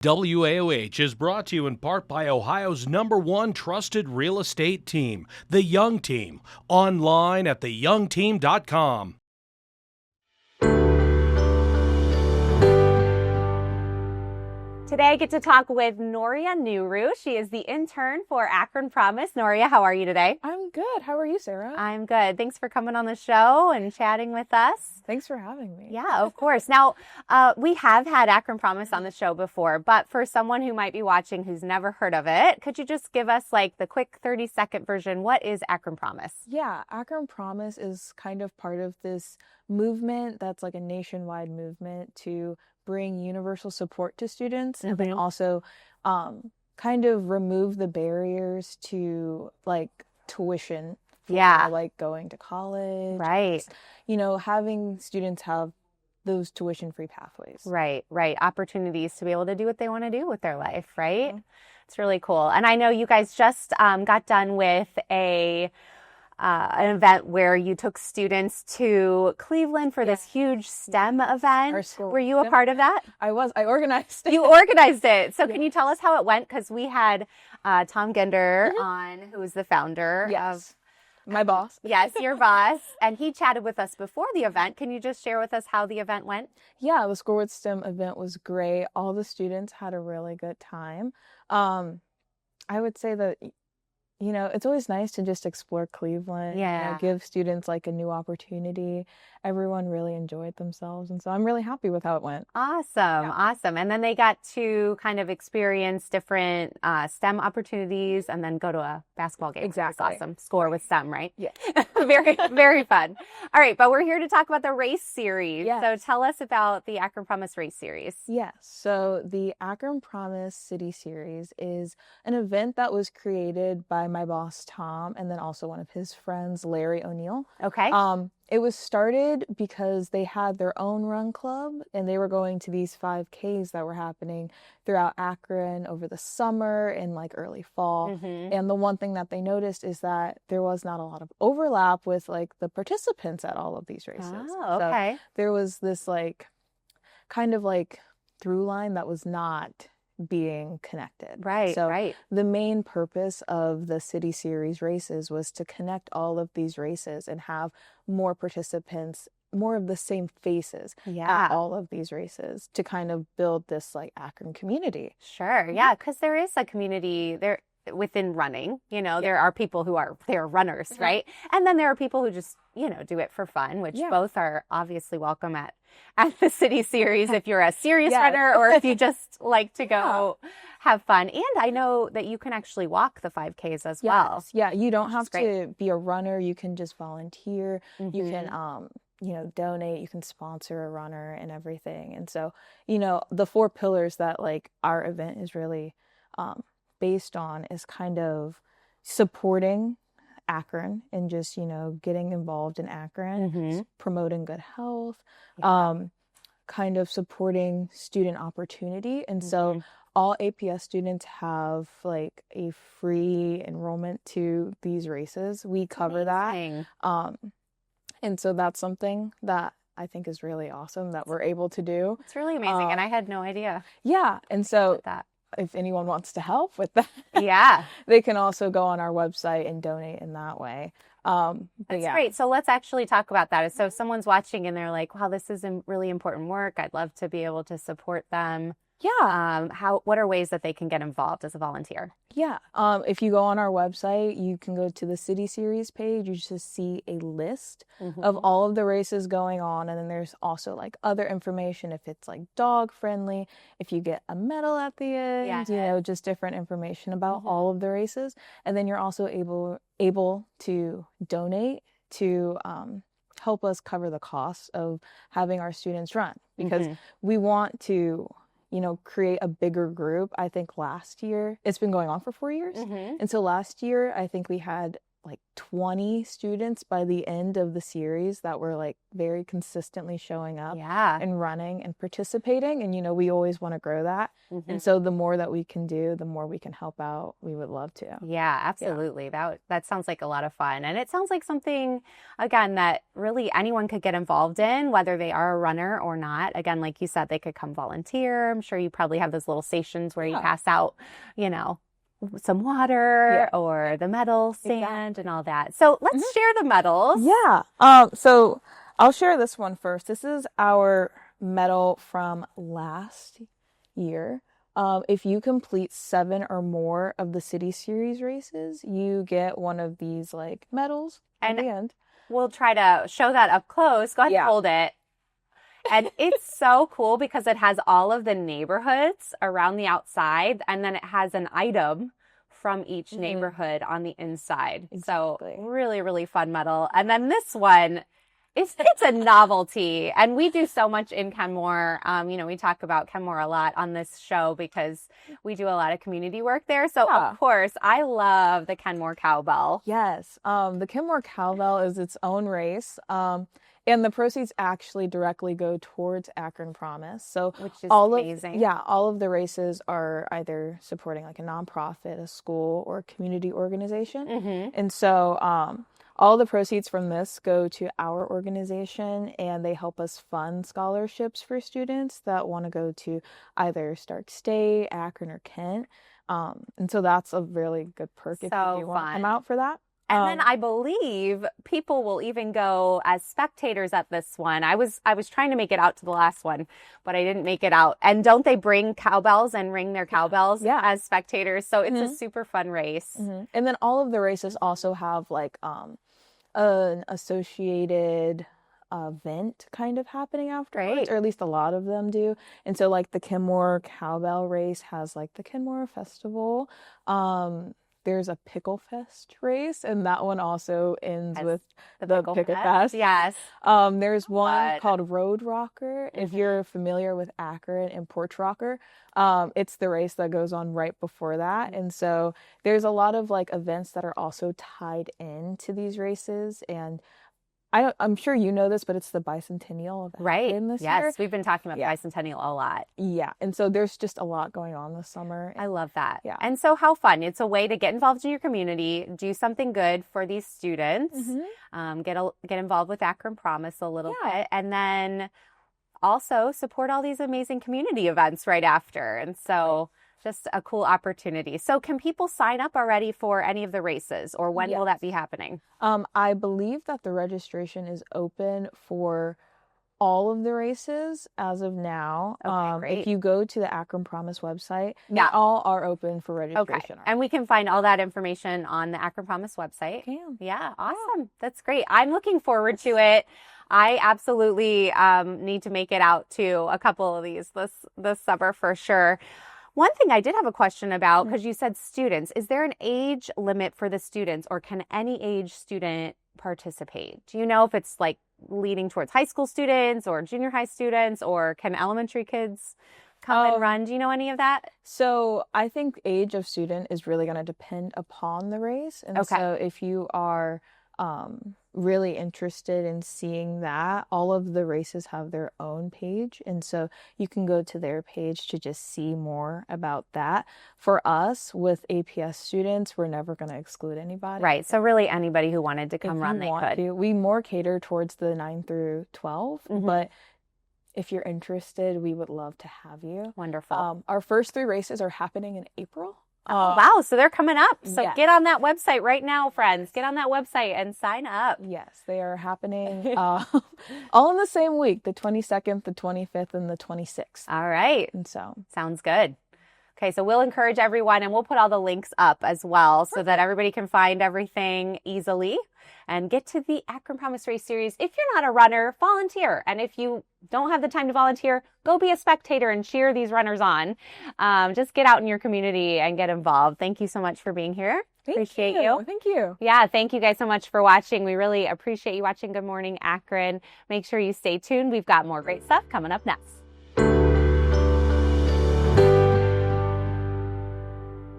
WAOH is brought to you in part by Ohio's #1 trusted real estate team, The Young Team. Online at theyoungteam.com. Today I get to talk with Noria Nuru. She is the intern for Akron Promise. Noria, how are you today? I'm good. How are you, Sarah? I'm good. Thanks for coming on the show and chatting with us. Thanks for having me. Yeah, of course. Now, we have had Akron Promise on the show before, but for someone who might be watching who's never heard of it, could you just give us like the quick 30-second version? What is Akron Promise? Yeah, Akron Promise is kind of part of this movement that's like a nationwide movement to bring universal support to students and then also kind of remove the barriers to like tuition for, like going to college. Right. You know, having students have those tuition-free pathways. Right. Opportunities to be able to do what they want to do with their life, right? Mm-hmm. It's really cool. And I know you guys just got done with an event where you took students to Cleveland for this huge STEM event. Our school. Were you a part of that? I was. I organized it. You organized it. So can you tell us how it went? Because we had Tom Gender on, who is the founder of... My boss. Yes, your boss. And he chatted with us before the event. Can you just share with us how the event went? Yeah, the School with STEM event was great. All the students had a really good time. I would say that, you know, it's always nice to just explore Cleveland. Yeah. You know, give students like a new opportunity. Everyone really enjoyed themselves. And so I'm really happy with how it went. Awesome. And then they got to kind of experience different STEM opportunities and then go to a basketball game. Exactly. That's awesome. Score with STEM, right? Yeah. Very, very fun. All right. But we're here to talk about the race series. Yes. So tell us about the Akron Promise race series. Yes. So the Akron Promise City Series is an event that was created by my boss, Tom, and then also one of his friends, Larry O'Neill. Okay. It was started because they had their own run club and they were going to these 5Ks that were happening throughout Akron over the summer and like early fall. Mm-hmm. And the one thing that they noticed is that there was not a lot of overlap with like the participants at all of these races. Oh, okay. So there was this like kind of like through line that was not being connected. Right. The main purpose of the City Series races was to connect all of these races and have more participants, more of the same faces at all of these races to kind of build this like Akron community. Sure. Yeah. Because there is a community there within running, you know, there are people who are runners, right? And then there are people who just, you know, do it for fun, which both are obviously welcome at the City Series if you're a serious runner or if you just like to go have fun. And I know that you can actually walk the 5Ks as well. Yeah, you don't have to be a runner. You can just volunteer. Mm-hmm. You can, you know, donate. You can sponsor a runner and everything. And so, you know, the 4 pillars that like our event is really based on is kind of supporting Akron and just, you know, getting involved in Akron, promoting good health, kind of supporting student opportunity. And so all APS students have like a free enrollment to these races. We cover that. And so that's something that I think is really awesome that we're able to do. It's really amazing. And I had no idea. Yeah. And so if anyone wants to help with that, they can also go on our website and donate in that way. That's great. So let's actually talk about that. So if someone's watching and they're like, wow, this is really important work. I'd love to be able to support them. What are ways that they can get involved as a volunteer? If you go on our website, you can go to the City Series page. You just see a list of all of the races going on. And then there's also like other information if it's like dog friendly, if you get a medal at the end, you know, just different information about all of the races. And then you're also able to donate to help us cover the costs of having our students run because we want to, you know, create a bigger group. I think last year, it's been going on for 4 years. And so last year, I think we had like 20 students by the end of the series that were like very consistently showing up and running and participating. And, we always want to grow that. And so the more that we can do, the more we can help out. We would love to. Yeah, absolutely. That sounds like a lot of fun. And it sounds like something, again, that really anyone could get involved in, whether they are a runner or not. Again, like you said, they could come volunteer. I'm sure you probably have those little stations where you pass out, some water or the medal stand and all that. So let's share the medals. Yeah. So I'll share this one first. This is our medal from last year. If you complete 7 or more of the City Series races, you get one of these like medals at the end. We'll try to show that up close. Go ahead and hold it. And it's so cool because it has all of the neighborhoods around the outside, and then it has an item from each neighborhood on the inside. Exactly. So really, really fun medal. And then this one, it's a novelty. And we do so much in Kenmore. We talk about Kenmore a lot on this show because we do a lot of community work there. So of course, I love the Kenmore Cowbell. Yes. The Kenmore Cowbell is its own race. And the proceeds actually directly go towards Akron Promise. So which is amazing. All of the races are either supporting like a nonprofit, a school, or a community organization. And so all the proceeds from this go to our organization, and they help us fund scholarships for students that want to go to either Stark State, Akron, or Kent. And so that's a really good perk if you do want to come out for that. And then I believe people will even go as spectators at this one. I was trying to make it out to the last one, but I didn't make it out. And don't they bring cowbells and ring their cowbells as spectators? So it's a super fun race. And then all of the races also have like an associated event kind of happening afterwards, or at least a lot of them do. And so like the Kenmore Cowbell race has like the Kenmore Festival. There's a Pickle Fest race, and that one also ends with the Pickle Fest. Yes. There's one called Road Rocker. If you're familiar with Akron and Porch Rocker, it's the race that goes on right before that. And so there's a lot of like events that are also tied into these races. And I'm sure you know this, but it's the bicentennial of Akron this year. Yes, we've been talking about the bicentennial a lot. Yeah, and so there's just a lot going on this summer. I love that. Yeah. And so how fun. It's a way to get involved in your community, do something good for these students, get involved with Akron Promise a little bit, and then also support all these amazing community events right after. And so just a cool opportunity. So can people sign up already for any of the races, or when will that be happening? I believe that the registration is open for all of the races as of now. Great. If you go to the Akron Promise website, they all are open for registration. And we can find all that information on the Akron Promise website. Yeah, awesome. That's great. I'm looking forward to it. I absolutely need to make it out to a couple of these this summer for sure. One thing I did have a question about, because you said students, is there an age limit for the students, or can any age student participate? Do you know if it's like leading towards high school students or junior high students, or can elementary kids come and run? Do you know any of that? So I think age of student is really going to depend upon the race. And so if you are really interested in seeing that, all of the races have their own page, and so you can go to their page to just see more about that. For us with APS students, we're never going to exclude anybody. Right. So really anybody who wanted to come run, they could. We more cater towards the 9 through 12, but if you're interested, we would love to have you. Wonderful. Our first 3 races are happening in April. Wow, so they're coming up. So get on that website right now, friends. Get on that website and sign up. Yes, they are happening all in the same week, the 22nd, the 25th, and the 26th. All right. And so sounds good. Okay, so we'll encourage everyone, and we'll put all the links up as well so that everybody can find everything easily and get to the Akron Promise Race Series. If you're not a runner, volunteer. And if you don't have the time to volunteer, go be a spectator and cheer these runners on. Just get out in your community and get involved. Thank you so much for being here. Appreciate you. Thank you. Yeah, thank you guys so much for watching. We really appreciate you watching Good Morning Akron. Make sure you stay tuned. We've got more great stuff coming up next.